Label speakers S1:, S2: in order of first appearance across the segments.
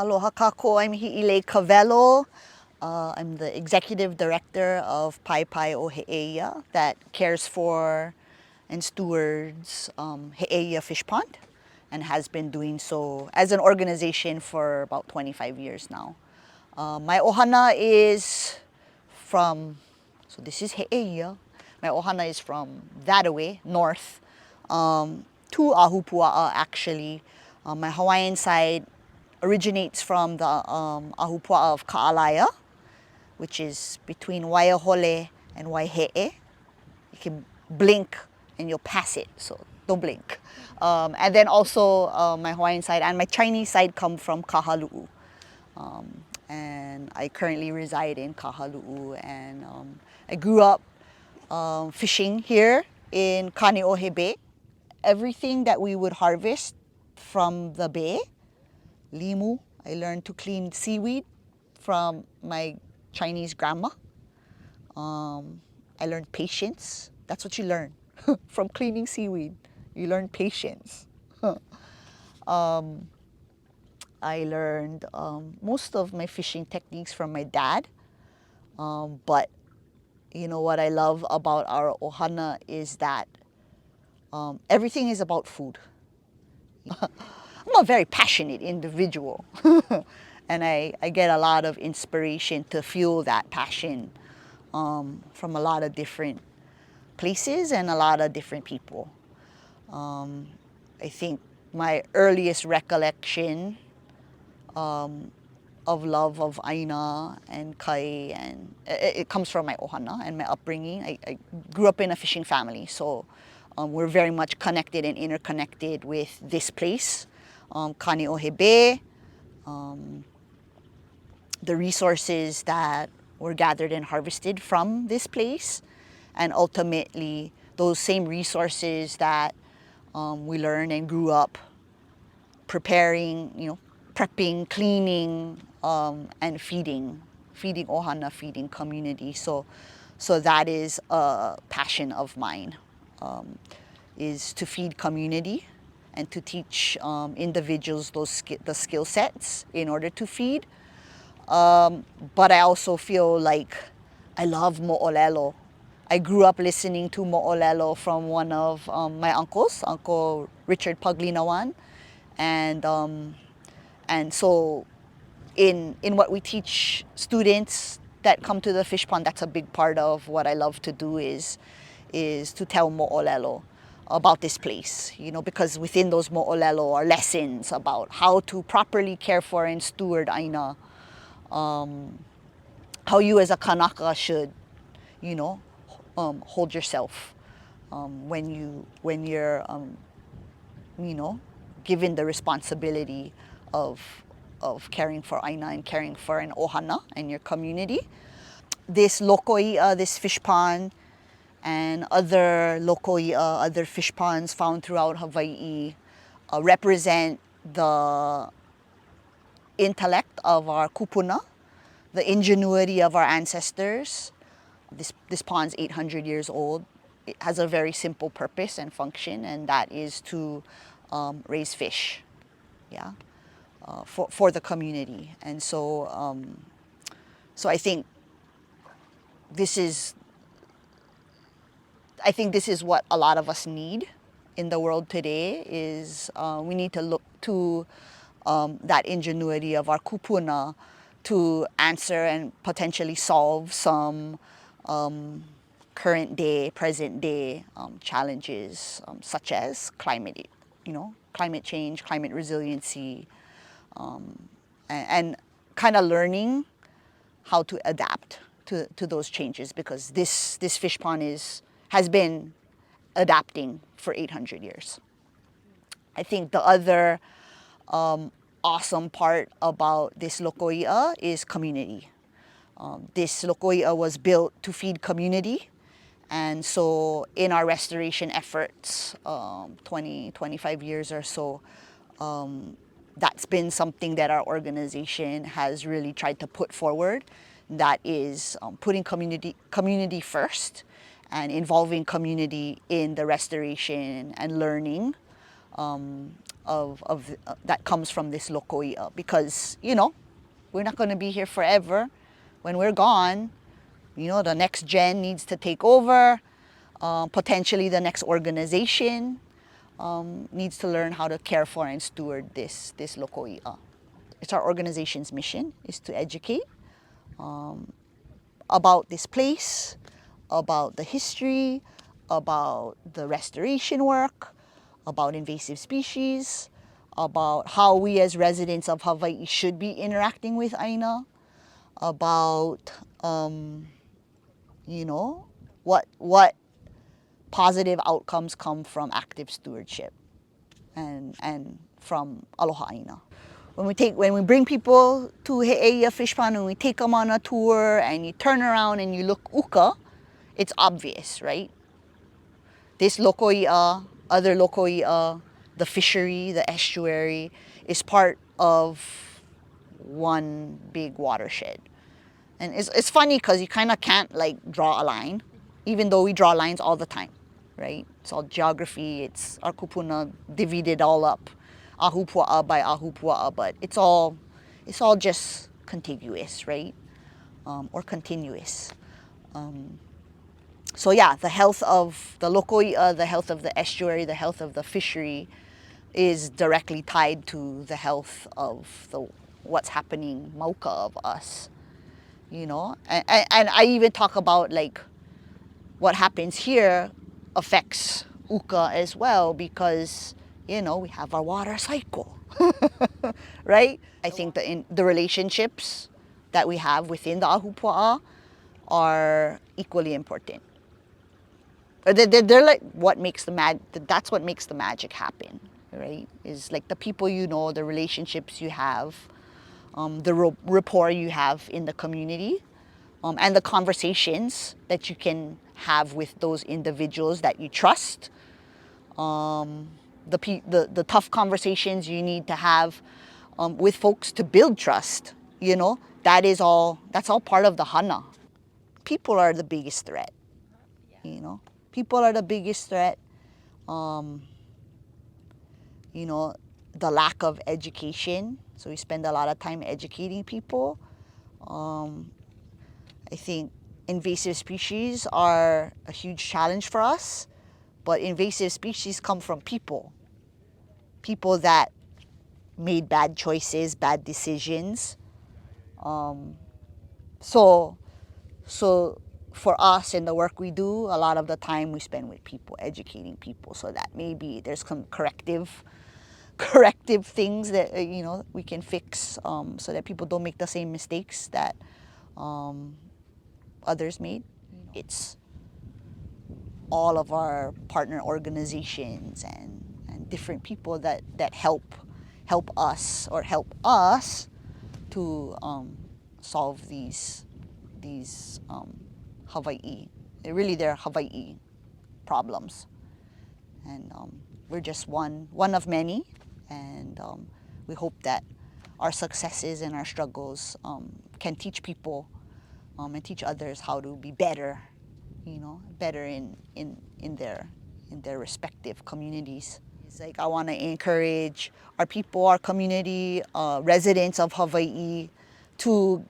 S1: Aloha kako, I'm Hiʻilei Kawelo. I'm the executive director of Paepae o Heʻeia that cares for and stewards Heʻeia fish pond and has been doing so as an organization for about 25 years now. My ohana is from, so this is Heʻeia. My ohana is from that away, north, to Ahupua'a actually. My Hawaiian side originates from the Ahupua'a of Ka'alaia, which is between Waiahole and Waihe'e. You can blink and you'll pass it, so don't blink. And then also my Hawaiian side and my Chinese side come from Kahalu'u. And I currently reside in Kahalu'u, and I grew up fishing here in Kaneohe Bay. Everything that we would harvest from the bay, limu, I learned to clean seaweed from my Chinese grandma. I learned patience. That's what you learn from cleaning seaweed. You learn patience. I learned most of my fishing techniques from my dad. But you know what I love about our ohana is that everything is about food. I'm a very passionate individual. And I get a lot of inspiration to fuel that passion from a lot of different places and a lot of different people. I think my earliest recollection of love of Aina and Kai, and it comes from my ohana and my upbringing. I grew up in a fishing family, so we're very much connected and interconnected with this place, Kaneohe Bay, the resources that were gathered and harvested from this place, and ultimately those same resources that we learned and grew up preparing, prepping, cleaning, and feeding ohana, feeding community. So that is a passion of mine, is to feed community and to teach individuals the skill sets in order to feed. But I also feel like I love mo'olelo. I grew up listening to mo'olelo from one of my uncles, Uncle Richard Paglinawan. And so in what we teach students that come to the fish pond, that's a big part of what I love to do is to tell mo'olelo about this place, because within those mo'olelo are lessons about how to properly care for and steward aina, how you as a kanaka should, hold yourself when you're given the responsibility of caring for aina and caring for an ohana and your community. This lokoia, this fish pond, and other lokoia, other fish ponds found throughout Hawaii represent the intellect of our kūpuna, the ingenuity of our ancestors. This pond's 800 years old. It has a very simple purpose and function, and that is to raise fish, for the community. And so, I think this is what a lot of us need in the world today. Is we need to look to that ingenuity of our kūpuna to answer and potentially solve some current day, present day challenges, such as climate change, climate resiliency, and kind of learning how to adapt to those changes, because this fish pond has been adapting for 800 years. I think the other awesome part about this lokoia is community. This lokoia was built to feed community, and so in our restoration efforts, 25 years or so, that's been something that our organization has really tried to put forward. That is putting community first and involving community in the restoration and learning that comes from this loko i'a, because we're not going to be here forever. When we're gone, the next gen needs to take over. Potentially the next organization needs to learn how to care for and steward this loko i'a. It's our organization's mission, is to educate about this place, about the history, about the restoration work, about invasive species, about how we as residents of Hawaii should be interacting with Aina, about what positive outcomes come from active stewardship and from Aloha Aina. When we bring people to Heʻeia fish pond and we take them on a tour and you turn around and you look uka, it's obvious, right? This loko i'a, other loko i'a, the fishery, the estuary is part of one big watershed. And it's funny because you kind of can't draw a line, even though we draw lines all the time, right? It's all geography, it's our kūpuna divided all up, ahupua'a by ahupua'a, but it's all just contiguous, right? Or continuous. So yeah, the health of the loko i'a, the health of the estuary, the health of the fishery is directly tied to the health of what's happening mauka of us. And I even talk about what happens here affects uka as well, because we have our water cycle, right? I think the relationships that we have within the ahupua'a are equally important. They're like what makes that's what makes the magic happen, right? Is the people the relationships you have, the rapport you have in the community, and the conversations that you can have with those individuals that you trust, the tough conversations you need to have with folks to build trust. That's all part of the hana. People are the biggest threat. People are the biggest threat. The lack of education. So we spend a lot of time educating people. I think invasive species are a huge challenge for us, but invasive species come from people that made bad choices, bad decisions. So for us in the work we do, a lot of the time we spend with people, educating people, so that maybe there's some corrective things that we can fix, so that people don't make the same mistakes that others made. It's all of our partner organizations and different people that help us to solve these Hawaii. They're Hawaii problems, and we're just one of many, and we hope that our successes and our struggles can teach people and teach others how to be better, better in their respective communities. It's I want to encourage our people, our community, residents of Hawaii to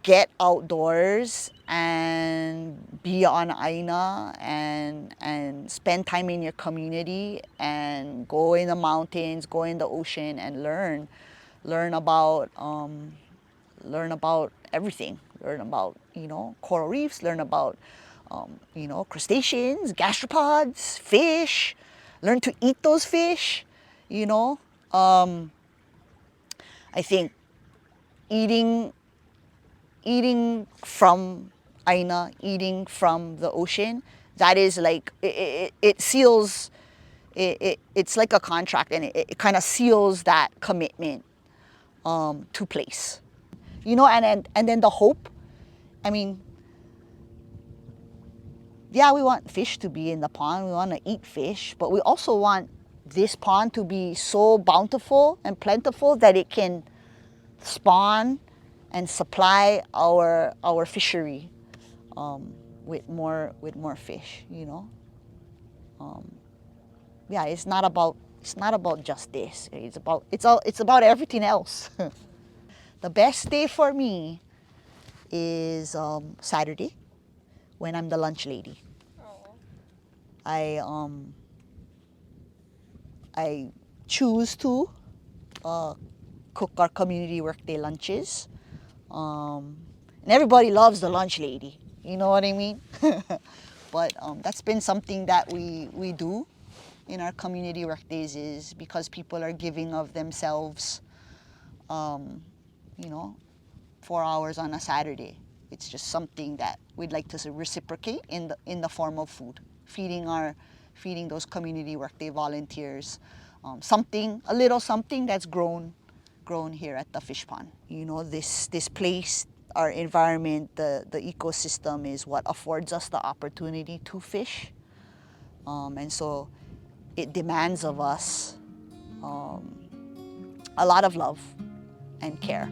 S1: get outdoors and be on Aina and spend time in your community and go in the mountains, go in the ocean and learn about everything. Learn about coral reefs. Learn about crustaceans, gastropods, fish. Learn to eat those fish. I think eating from Aina, eating from the ocean, that is it seals. It's like a contract, and it kind of seals that commitment to place. And then the hope. I mean, yeah, we want fish to be in the pond. We want to eat fish, but we also want this pond to be so bountiful and plentiful that it can spawn and supply our fishery with more fish. Yeah, it's not about it's not about just this. It's about everything else. The best day for me is Saturday when I'm the lunch lady.
S2: Oh.
S1: I choose to uh, cook our community workday lunches. And everybody loves the lunch lady. You know what I mean? But that's been something that we do in our community workdays is because people are giving of themselves, um, you know, 4 hours on a Saturday. It's just something that we'd like to reciprocate in the form of food, feeding those community workday volunteers, a little something that's grown here at the fish pond. You know, this place, our environment, the ecosystem is what affords us the opportunity to fish, and so it demands of us a lot of love and care.